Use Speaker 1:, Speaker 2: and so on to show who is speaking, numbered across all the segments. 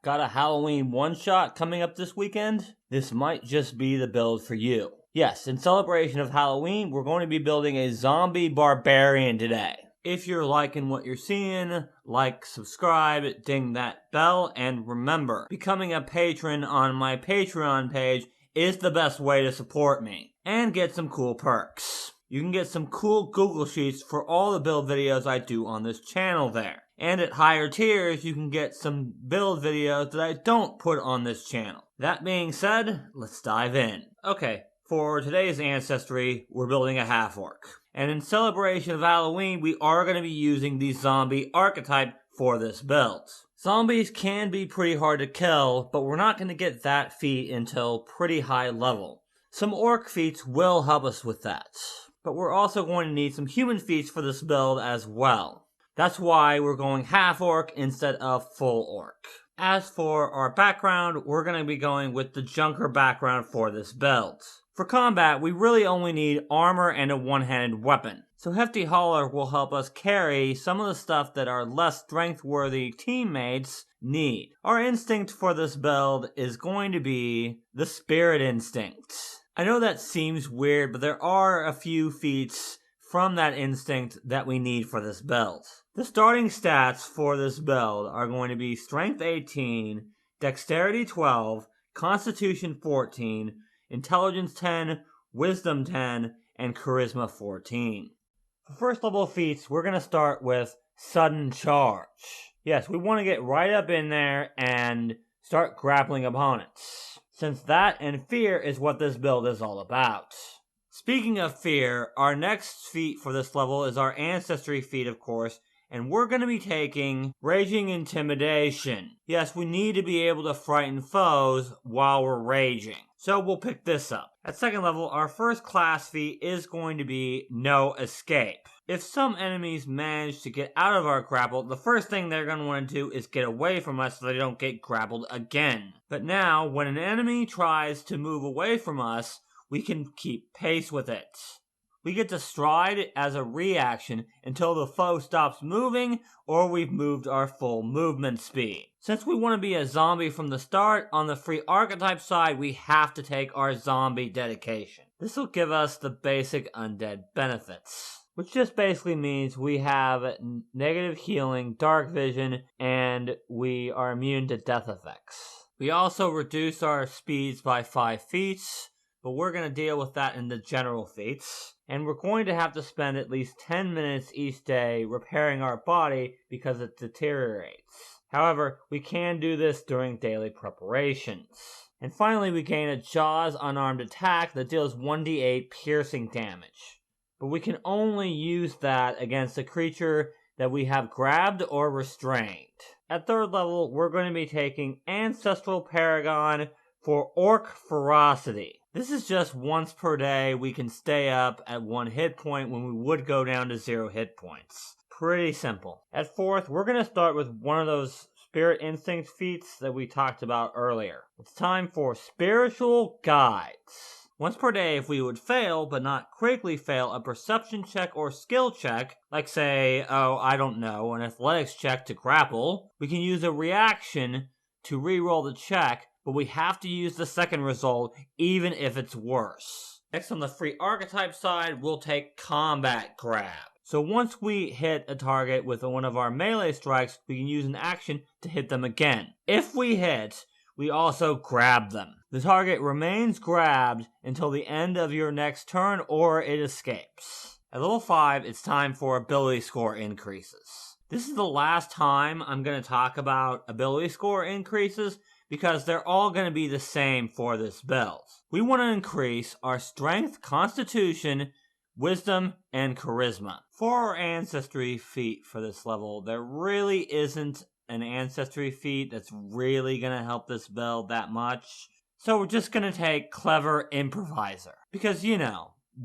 Speaker 1: Got a Halloween one-shot coming up this weekend? This might just be the build for you. Yes, in celebration of Halloween, we're going to be building a zombie barbarian today. If you're liking what you're seeing, like, subscribe, ding that bell, and remember, becoming a patron on my Patreon page is the best way to support me, and get some cool perks. You can get some cool Google Sheets for all the build videos I do on this channel there. And at higher tiers, you can get some build videos that I don't put on this channel. That being said, let's dive in. Okay, for today's ancestry, we're building a half-orc. And in celebration of Halloween, we are going to be using the zombie archetype for this build. Zombies can be pretty hard to kill, but we're not going to get that feat until pretty high level. Some orc feats will help us with that. But we're also going to need some human feats for this build as well. That's why we're going half orc instead of full orc. As for our background, we're going to be going with the Junker background for this build. For combat, we really only need armor and a one-handed weapon. So Hefty Hauler will help us carry some of the stuff that our less strength-worthy teammates need. Our instinct for this build is going to be the Spirit Instinct. I know that seems weird, but there are a few feats from that instinct that we need for this build. The starting stats for this build are going to be Strength 18, Dexterity 12, Constitution 14, Intelligence 10, Wisdom 10, and Charisma 14. For first level feats, we're going to start with Sudden Charge. Yes, we want to get right up in there and start grappling opponents, since that and fear is what this build is all about. Speaking of fear, our next feat for this level is our Ancestry feat, of course, and we're going to be taking Raging Intimidation. Yes, we need to be able to frighten foes while we're raging, so we'll pick this up. At second level, our first class feat is going to be No Escape. If some enemies manage to get out of our grapple, the first thing they're going to want to do is get away from us so they don't get grappled again. But now, when an enemy tries to move away from us, we can keep pace with it. We get to stride as a reaction until the foe stops moving or we've moved our full movement speed. Since we want to be a zombie from the start, on the free archetype side, we have to take our zombie dedication. This will give us the basic undead benefits, which just basically means we have negative healing, dark vision, and we are immune to death effects. We also reduce our speeds by 5 feet, but we're going to deal with that in the general feats. And we're going to have to spend at least 10 minutes each day repairing our body because it deteriorates. However, we can do this during daily preparations. And finally, we gain a Jaws unarmed attack that deals 1d8 piercing damage. But we can only use that against a creature that we have grabbed or restrained. At third level, we're going to be taking Ancestral Paragon for Orc Ferocity. This is just once per day we can stay up at 1 hit point when we would go down to 0 hit points. Pretty simple. At fourth, we're going to start with one of those Spirit Instinct feats that we talked about earlier. It's time for Spiritual Guides. Once per day, if we would fail, but not critically fail, a perception check or skill check, like say, an athletics check to grapple, we can use a reaction to re-roll the check, but we have to use the second result even if it's worse. Next, on the free archetype side, we'll take Combat Grab. So once we hit a target with one of our melee strikes, we can use an action to hit them again. If we hit, we also grab them. The target remains grabbed until the end of your next turn or it escapes. At level 5, it's time for ability score increases. This is the last time I'm going to talk about ability score increases because they're all going to be the same for this build. We want to increase our Strength, Constitution, Wisdom, and Charisma. For our Ancestry feat for this level, there really isn't an Ancestry feat that's really going to help this build that much. So we're just going to take Clever Improviser. Because,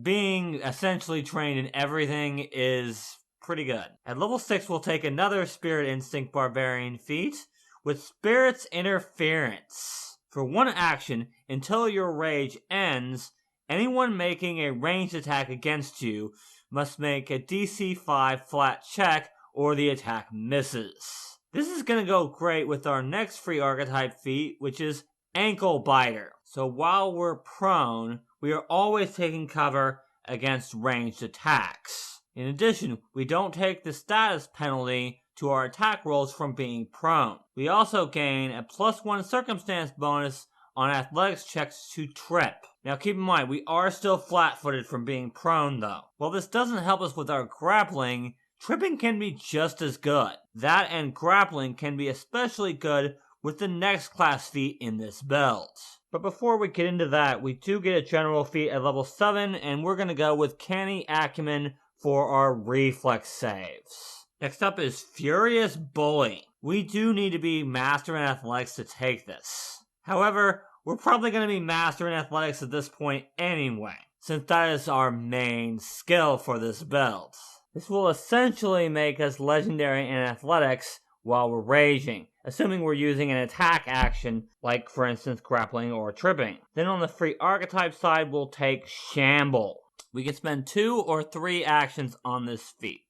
Speaker 1: being essentially trained in everything is pretty good. At level 6, we'll take another Spirit Instinct Barbarian feat with Spirit's Interference. For one action, until your rage ends, anyone making a ranged attack against you must make a DC 5 flat check or the attack misses. This is going to go great with our next free archetype feat, which is Ankle Biter. So while we're prone, we are always taking cover against ranged attacks. In addition, we don't take the status penalty to our attack rolls from being prone. We also gain a +1 circumstance bonus on athletics checks to trip. Now keep in mind, we are still flat-footed from being prone though. While this doesn't help us with our grappling, tripping can be just as good. That and grappling can be especially good with the next class feat in this build. But before we get into that, we do get a general feat at level 7, and we're going to go with Canny Acumen for our reflex saves. Next up is Furious Bully. We do need to be Master in Athletics to take this. However, we're probably going to be Master in Athletics at this point anyway, since that is our main skill for this build. This will essentially make us legendary in Athletics while we're raging, assuming we're using an attack action, like for instance grappling or tripping. Then on the free archetype side, we'll take Shamble. We can spend 2 or 3 actions on this feat.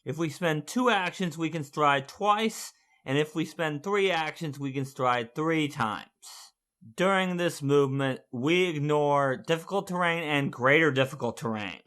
Speaker 1: If we spend 2 actions, we can stride twice, and if we spend 3 actions, we can stride 3 times. During this movement, we ignore difficult terrain and greater difficult terrain.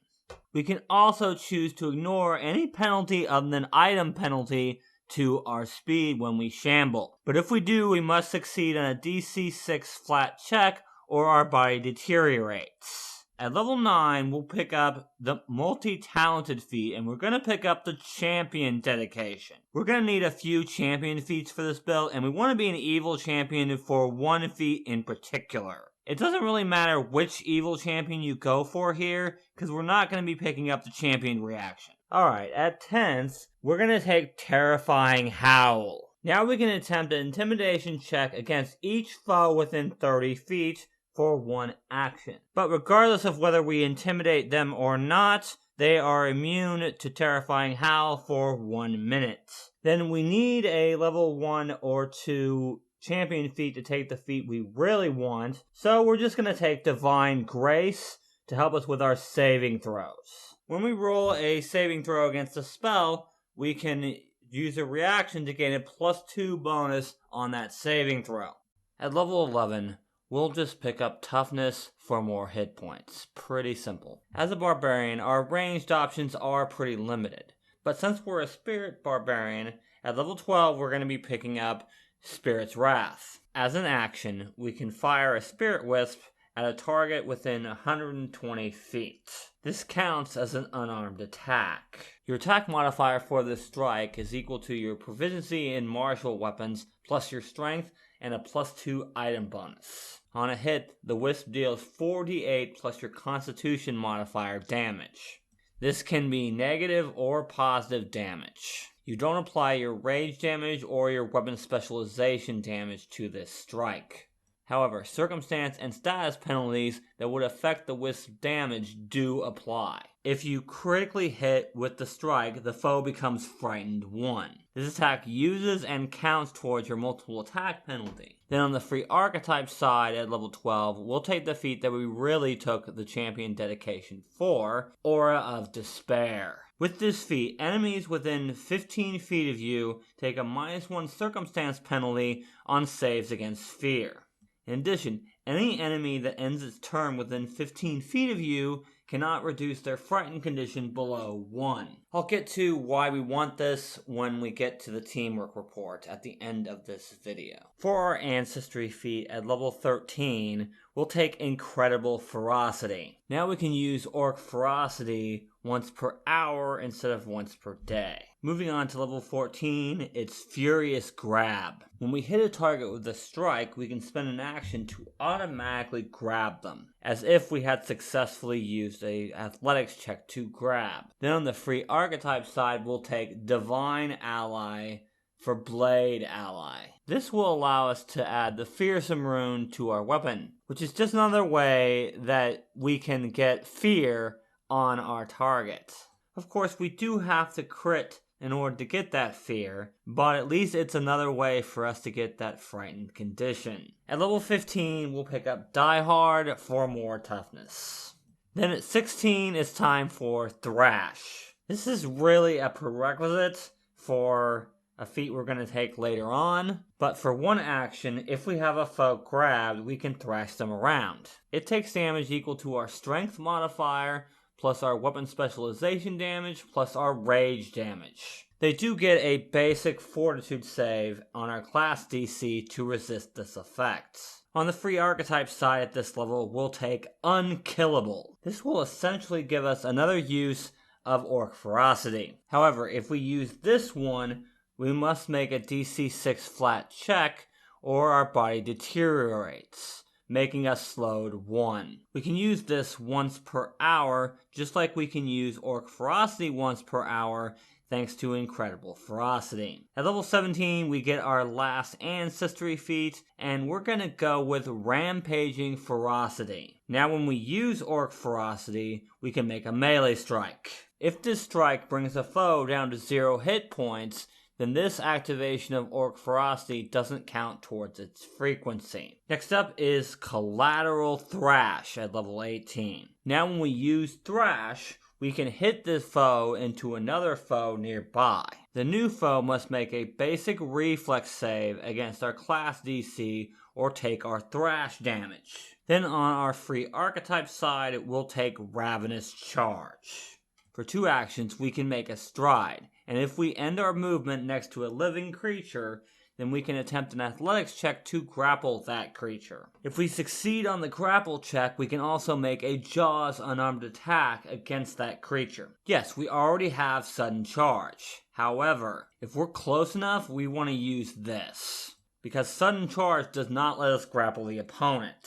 Speaker 1: We can also choose to ignore any penalty other than item penalty to our speed when we shamble. But if we do, we must succeed on a DC 6 flat check or our body deteriorates. At level 9, we'll pick up the multi-talented feat, and we're going to pick up the champion dedication. We're going to need a few champion feats for this build, and we want to be an evil champion for one feat in particular. It doesn't really matter which evil champion you go for here, because we're not going to be picking up the champion reaction. Alright, at 10th, we're going to take Terrifying Howl. Now we can attempt an intimidation check against each foe within 30 feet for 1 action. But regardless of whether we intimidate them or not, they are immune to Terrifying Howl for 1 minute. Then we need a level 1 or 2 champion feat to take the feat we really want, so we're just going to take Divine Grace to help us with our saving throws. When we roll a saving throw against a spell, we can use a reaction to gain a +2 bonus on that saving throw. At level 11, we'll just pick up Toughness for more hit points. Pretty simple. As a barbarian, our ranged options are pretty limited. But since we're a spirit barbarian, at level 12 we're going to be picking up Spirit's Wrath. As an action, we can fire a Spirit Wisp at a target within 120 feet. This counts as an unarmed attack. Your attack modifier for this strike is equal to your proficiency in martial weapons plus your strength and a +2 item bonus. On a hit, the Wisp deals 4d8 plus your constitution modifier damage. This can be negative or positive damage. You don't apply your rage damage or your weapon specialization damage to this strike. However, circumstance and status penalties that would affect the Wisp's damage do apply. If you critically hit with the strike, the foe becomes frightened 1. This attack uses and counts towards your multiple attack penalty. Then on the free archetype side at level 12, we'll take the feat that we really took the champion dedication for, Aura of Despair. With this feat, enemies within 15 feet of you take a -1 circumstance penalty on saves against fear. In addition, any enemy that ends its turn within 15 feet of you cannot reduce their frightened condition below 1. I'll get to why we want this when we get to the teamwork report at the end of this video. For our ancestry feat at level 13, we'll take Incredible Ferocity. Now we can use Orc Ferocity once per hour instead of once per day. Moving on to level 14, it's Furious Grab. When we hit a target with a strike, we can spend an action to automatically grab them, as if we had successfully used a athletics check to grab. Then on the free archetype side, we'll take Divine Ally for Blade Ally. This will allow us to add the Fearsome rune to our weapon, which is just another way that we can get fear on our target. Of course, we do have to crit in order to get that fear, but at least it's another way for us to get that frightened condition. At level 15, we'll pick up Die Hard for more toughness. Then at 16, it's time for Thrash. This is really a prerequisite for a feat we're going to take later on. But for one action, if we have a foe grabbed, we can thrash them around. It takes damage equal to our strength modifier, plus our weapon specialization damage, plus our rage damage. They do get a basic fortitude save on our class DC to resist this effect. On the free archetype side at this level, we'll take Unkillable. This will essentially give us another use of Orc Ferocity. However, if we use this one, we must make a DC 6 flat check or our body deteriorates, making us slowed 1. We can use this once per hour, just like we can use Orc Ferocity once per hour, thanks to Incredible Ferocity. At level 17, we get our last Ancestry feat, and we're gonna go with Rampaging Ferocity. Now when we use Orc Ferocity, we can make a melee strike. If this strike brings a foe down to 0 hit points, then this activation of Orc Ferocity doesn't count towards its frequency. Next up is Collateral Thrash at level 18. Now when we use Thrash, we can hit this foe into another foe nearby. The new foe must make a basic reflex save against our class DC or take our thrash damage. Then on our free archetype side, we'll take Ravenous Charge. For 2 actions, we can make a stride, and if we end our movement next to a living creature, then we can attempt an athletics check to grapple that creature. If we succeed on the grapple check, we can also make a Jaws unarmed attack against that creature. Yes, we already have sudden charge. However, if we're close enough, we want to use this, because sudden charge does not let us grapple the opponent.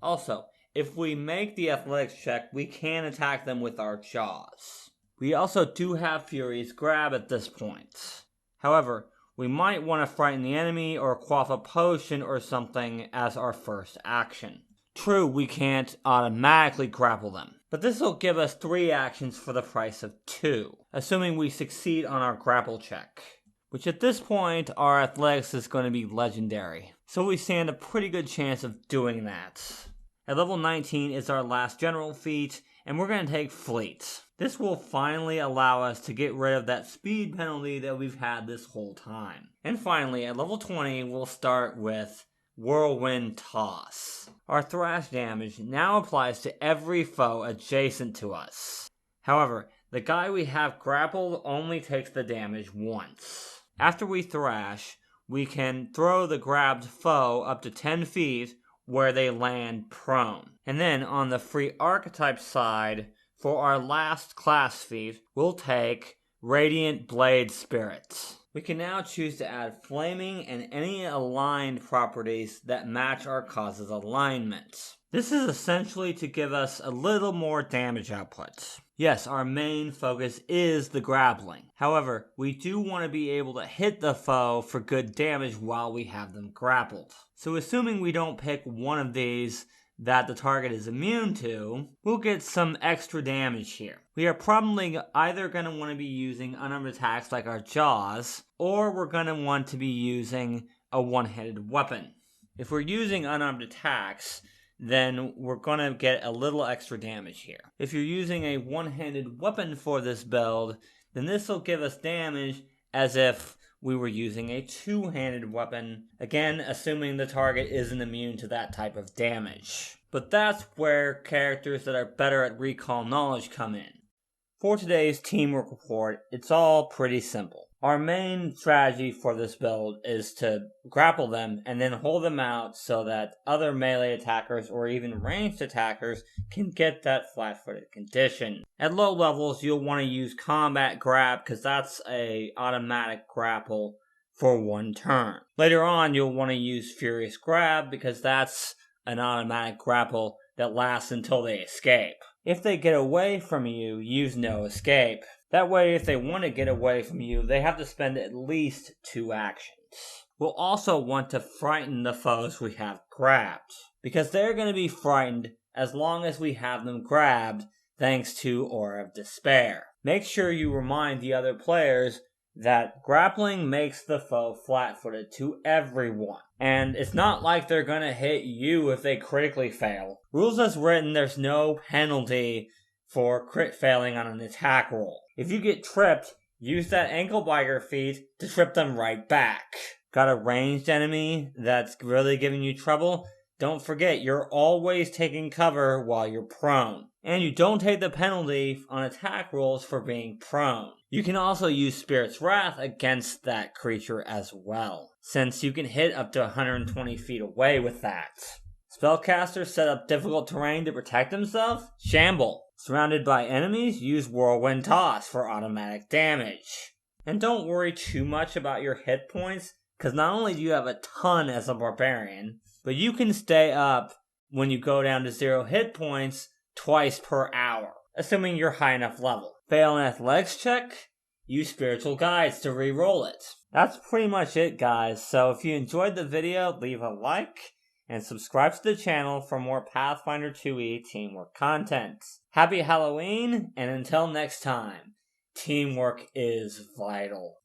Speaker 1: Also, if we make the athletics check, we can attack them with our Jaws. We also do have Fury's Grab at this point. However, we might want to frighten the enemy or quaff a potion or something as our first action. True, we can't automatically grapple them, but this will give us 3 actions for the price of 2, assuming we succeed on our grapple check, which at this point our athletics is going to be legendary, so we stand a pretty good chance of doing that. At level 19 is our last general feat, and we're going to take Fleet. This will finally allow us to get rid of that speed penalty that we've had this whole time. And finally, at level 20, we'll start with Whirlwind Toss. Our thrash damage now applies to every foe adjacent to us. However, the guy we have grappled only takes the damage once. After we thrash, we can throw the grabbed foe up to 10 feet where they land prone. And then on the free archetype side, for our last class feat, we'll take Radiant Blade Spirit. We can now choose to add flaming and any aligned properties that match our cause's alignment. This is essentially to give us a little more damage output. Yes, our main focus is the grappling. However, we do want to be able to hit the foe for good damage while we have them grappled. So assuming we don't pick one of these that the target is immune to, we'll get some extra damage here. We are probably either going to want to be using unarmed attacks like our Jaws, or we're going to want to be using a one-handed weapon. If we're using unarmed attacks, then we're going to get a little extra damage here. If you're using a one-handed weapon for this build, then this will give us damage as if we were using a two-handed weapon, again assuming the target isn't immune to that type of damage. But that's where characters that are better at recall knowledge come in. For today's teamwork report, it's all pretty simple. Our main strategy for this build is to grapple them and then hold them out so that other melee attackers or even ranged attackers can get that flat-footed condition. At low levels, you'll want to use combat grab because that's an automatic grapple for one turn. Later on, you'll want to use furious grab because that's an automatic grapple that lasts until they escape. If they get away from you, use no escape. That way, if they want to get away from you, they have to spend at least 2 actions. We'll also want to frighten the foes we have grabbed, because they're going to be frightened as long as we have them grabbed, thanks to Aura of Despair. Make sure you remind the other players that grappling makes the foe flat-footed to everyone. And it's not like they're going to hit you if they critically fail. Rules as written, there's no penalty for crit failing on an attack roll. If you get tripped, use that ankle biter feat to trip them right back. Got a ranged enemy that's really giving you trouble? Don't forget, you're always taking cover while you're prone. And you don't take the penalty on attack rolls for being prone. You can also use Spirit's Wrath against that creature as well, since you can hit up to 120 feet away with that. Spellcaster set up difficult terrain to protect himself? Shamble. Surrounded by enemies, use Whirlwind Toss for automatic damage. And don't worry too much about your hit points, because not only do you have a ton as a barbarian, but you can stay up when you go down to 0 hit points twice per hour, assuming you're high enough level. Fail an athletics check? Use Spiritual Guides to re-roll it. That's pretty much it, guys. So if you enjoyed the video, leave a like and subscribe to the channel for more Pathfinder 2e teamwork content. Happy Halloween, and until next time, teamwork is vital.